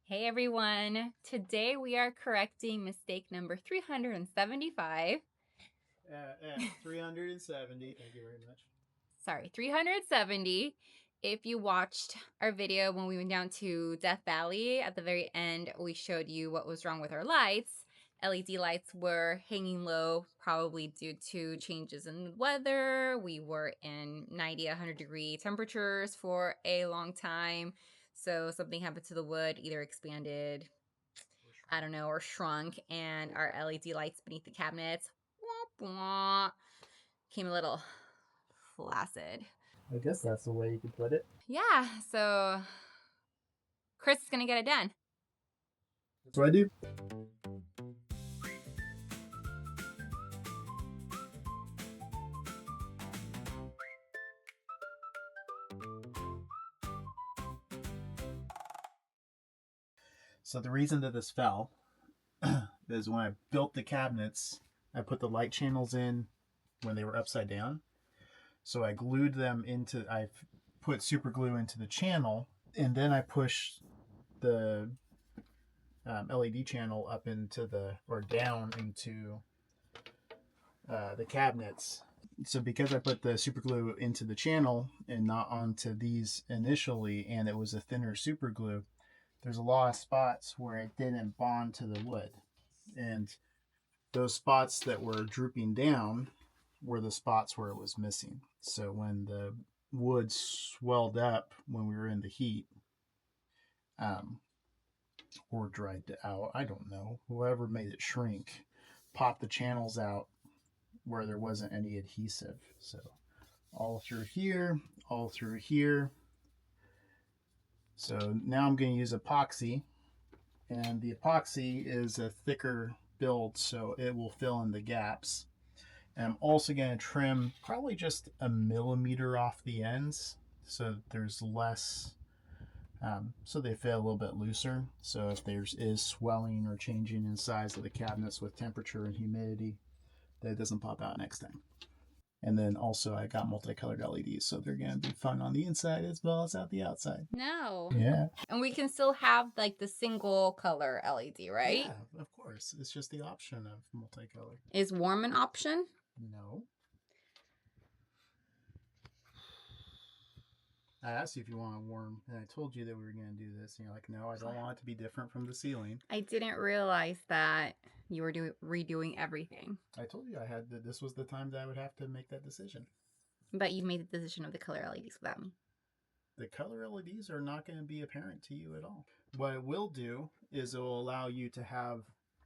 Hey everyone, today we are correcting mistake number 375. 370, thank you very much. Sorry, 370. If you watched our video when we went down to Death Valley, at the very end, we showed you what was wrong with our lights. LED lights were hanging low, probably due to changes in weather. We were in 90, 100 degree temperatures for a long time. So something happened to the wood, either expanded, I don't know, or shrunk, and our LED lights beneath the cabinets came a little flaccid. I guess that's the way you could put it. Yeah, so Chris is gonna get it done. That's what I do. So the reason that this fell is when I built the cabinets, I put the light channels in when they were upside down. So I glued them I put super glue into the channel, and then I pushed the LED channel up down into the cabinets. So because I put the super glue into the channel and not onto these initially, and it was a thinner super glue, there's a lot of spots where it didn't bond to the wood. And those spots that were drooping down were the spots where it was missing. So when the wood swelled up when we were in the heat, or dried out, I don't know, whoever made it shrink, popped the channels out where there wasn't any adhesive. So all through here, all through here. So now I'm going to use epoxy, and the epoxy is a thicker build, so it will fill in the gaps. And I'm also going to trim probably just a millimeter off the ends, so there's less, so they fit a little bit looser. So if is swelling or changing in size of the cabinets with temperature and humidity, that it doesn't pop out next time. And then also I got multicolored LEDs, so they're going to be fun on the inside as well as out the outside. No. Yeah. And we can still have like the single color LED, right? Yeah, of course. It's just the option of multicolor. Is warm an option? No. I asked you if you want a warm, and I told you that we were going to do this, and you're like, no, I don't want it to be different from the ceiling. I didn't realize that you were redoing everything. I told you this was the time that I would have to make that decision. But you made the decision of the color LEDs without me. The color LEDs are not going to be apparent to you at all. What it will do is it will allow you to have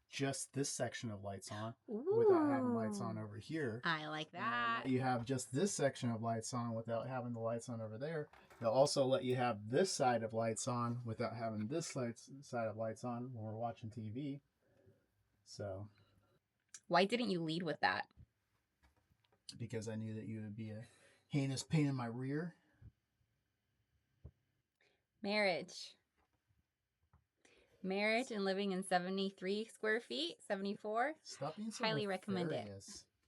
just this section of lights on without having lights on over here. I like that. You have just this section of lights on without having the lights on over there. They'll also let you have this side of lights on without having this side of lights on when we're watching TV. So, why didn't you lead with that? Because I knew that you would be a heinous pain in my rear. Marriage and living in 73 square feet, 74. Stop being so highly recommend it.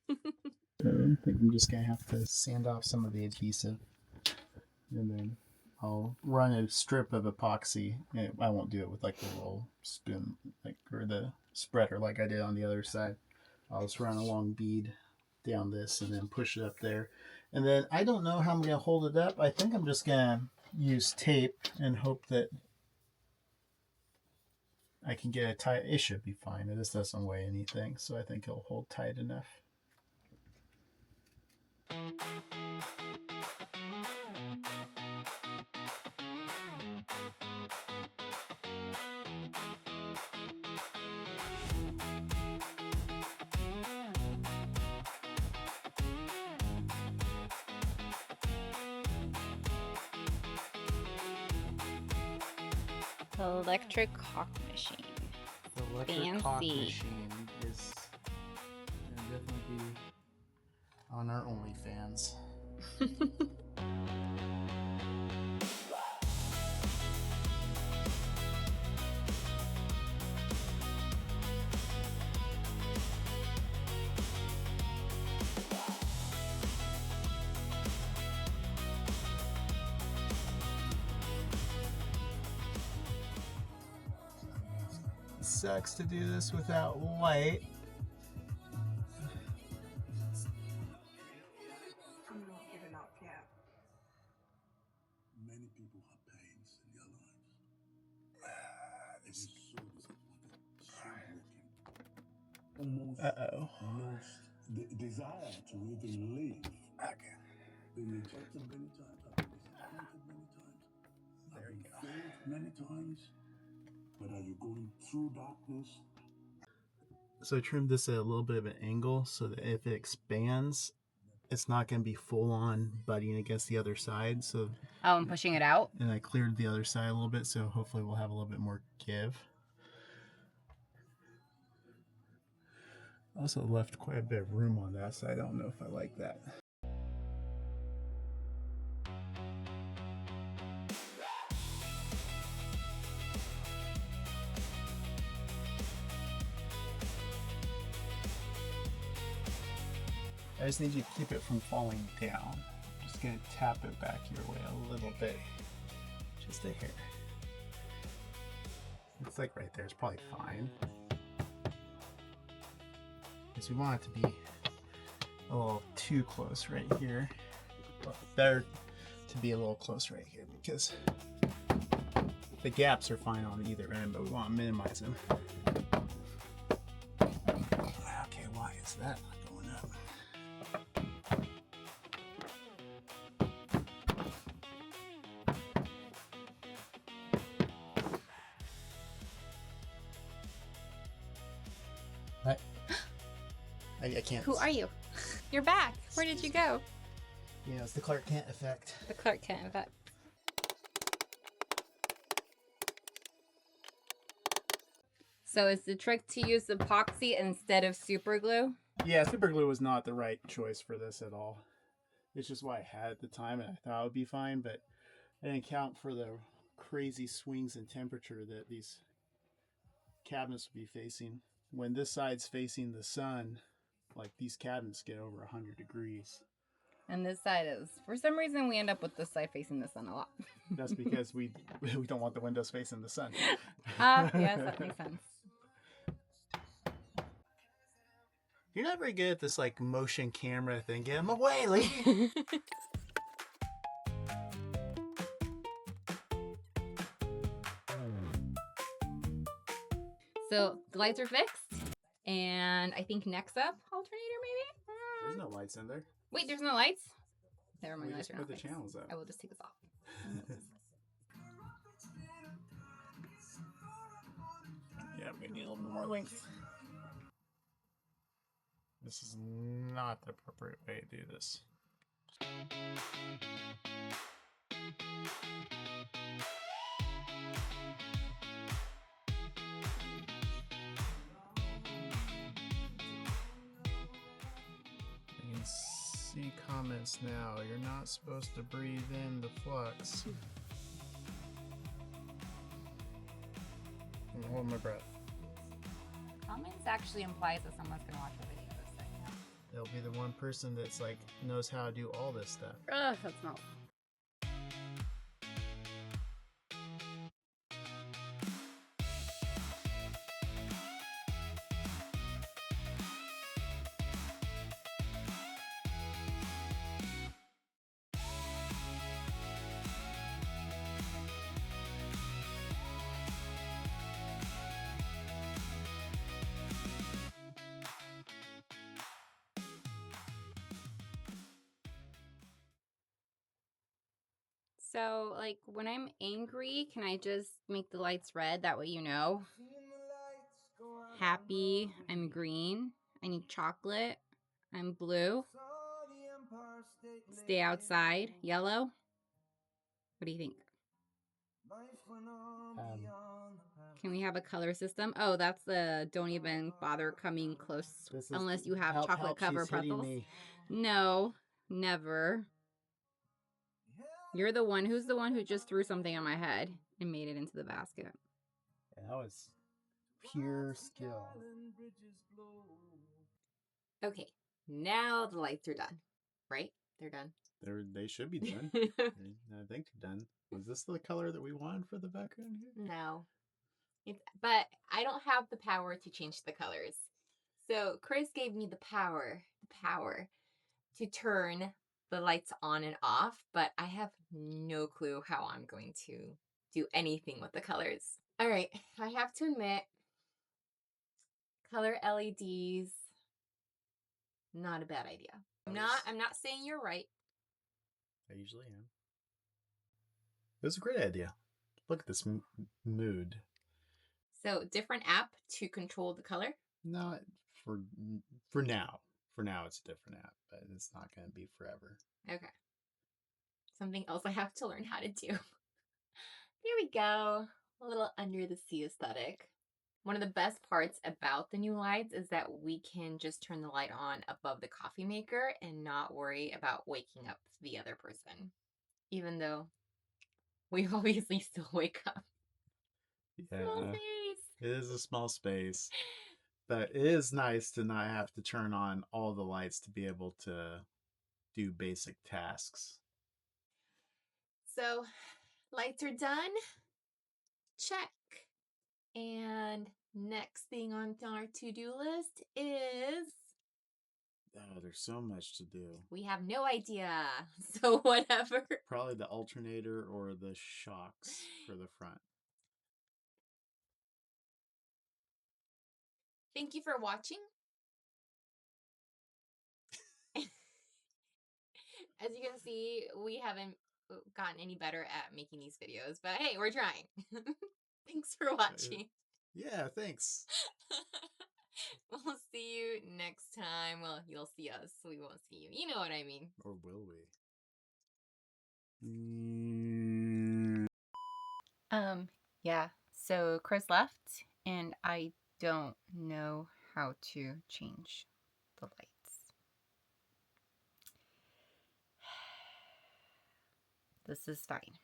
I think I'm just gonna have to sand off some of the adhesive, and then I'll run a strip of epoxy. I won't do it with like the roll spoon, or the spreader like I did on the other side. I'll just run a long bead down this and then push it up there. And then I don't know how I'm gonna hold it up. I think I'm just gonna use tape and hope that I can get it tight. It should be fine. This doesn't weigh anything, so I think it'll hold tight enough. Electric caulk machine. The electric caulk machine is going to definitely be on our OnlyFans. Sucks to do this without light. I'm not giving up yet. Many people have pains in their lives. It is so disappointed, so broken. Almost lost the desire to even live. Okay. Been rejected many times, I've been disappointed many times, I've been failed many times. But are you going through darkness? So I trimmed this at a little bit of an angle so that if it expands, it's not going to be full on butting against the other side. So, Oh, I'm pushing it out? and I cleared the other side a little bit, so hopefully we'll have a little bit more give. Also left quite a bit of room on that side. I don't know if I like that. I just need you to keep it from falling down. Just gonna tap it back your way a little bit. Just a hair. It's like right there, it's probably fine. Because we want it to be a little too close right here. Well, better to be a little close right here because the gaps are fine on either end, but we want to minimize them. Okay, why is that not going up? What? I can't. Who are you? You're back. Where did you go? You know, it's the Clark Kent effect. The Clark Kent effect. So is the trick to use epoxy instead of super glue? Yeah, super glue was not the right choice for this at all. It's just what I had at the time, and I thought it would be fine, but I didn't account for the crazy swings in temperature that these cabinets would be facing. When this side's facing the sun, like these cabinets get over 100 degrees. And this side is, for some reason, we end up with this side facing the sun a lot. That's because we don't want the windows facing the sun. Yes, that makes sense. You're not very good at this like motion camera thing. Get him away, lady. So the lights are fixed. And I think next up, alternator maybe? There's no lights in there. Wait, there's no lights? Never mind, We lights just are not put the fixed. channels up. I will just take this off. Yeah, we need a little bit more length. This is not the appropriate way to do this. You can see comments now. You're not supposed to breathe in the flux. I'm holding my breath. Comments actually implies that someone's going to watch the video this second. There'll be the one person that's like knows how to do all this stuff. Ugh, that smells. So, like, when I'm angry, can I just make the lights red? That way you know. Happy, I'm green. I need chocolate, I'm blue. Stay outside, yellow. What do you think? Can we have a color system? Oh, that's the don't even bother coming close unless you have chocolate cover pretzels. No, never. You're the one. Who's the one who just threw something on my head and made it into the basket? Yeah, that was pure skill. Okay, now the lights are done. Right? They're done. They should be done. I think they're done. Was this the color that we wanted for the background here? No. But I don't have the power to change the colors. So Chris gave me the power to turn the lights on and off, but I have no clue how I'm going to do anything with the colors. All right, I have to admit, color LEDs, not a bad idea. I'm not saying you're right. I usually am. It was a great idea. Look at this mood. So different app to control the color. No, for now. For now, it's a different app, but it's not going to be forever. Okay. Something else I have to learn how to do. There we go. A little under the sea aesthetic. One of the best parts about the new lights is that we can just turn the light on above the coffee maker and not worry about waking up the other person. Even though we obviously still wake up. Yeah, Small space. it is a small space. But it is nice to not have to turn on all the lights to be able to do basic tasks. So, lights are done. Check. And next thing on our to-do list is... Oh, there's so much to do. we have no idea. So whatever. Probably the alternator or the shocks for the front. Thank you for watching. As you can see, we haven't gotten any better at making these videos, but hey, we're trying. Thanks for watching. Yeah, thanks. We'll see you next time. Well, you'll see us. We won't see you. You know what I mean. Or will we? Yeah. So Chris left, and I don't know how to change the lights. This is fine.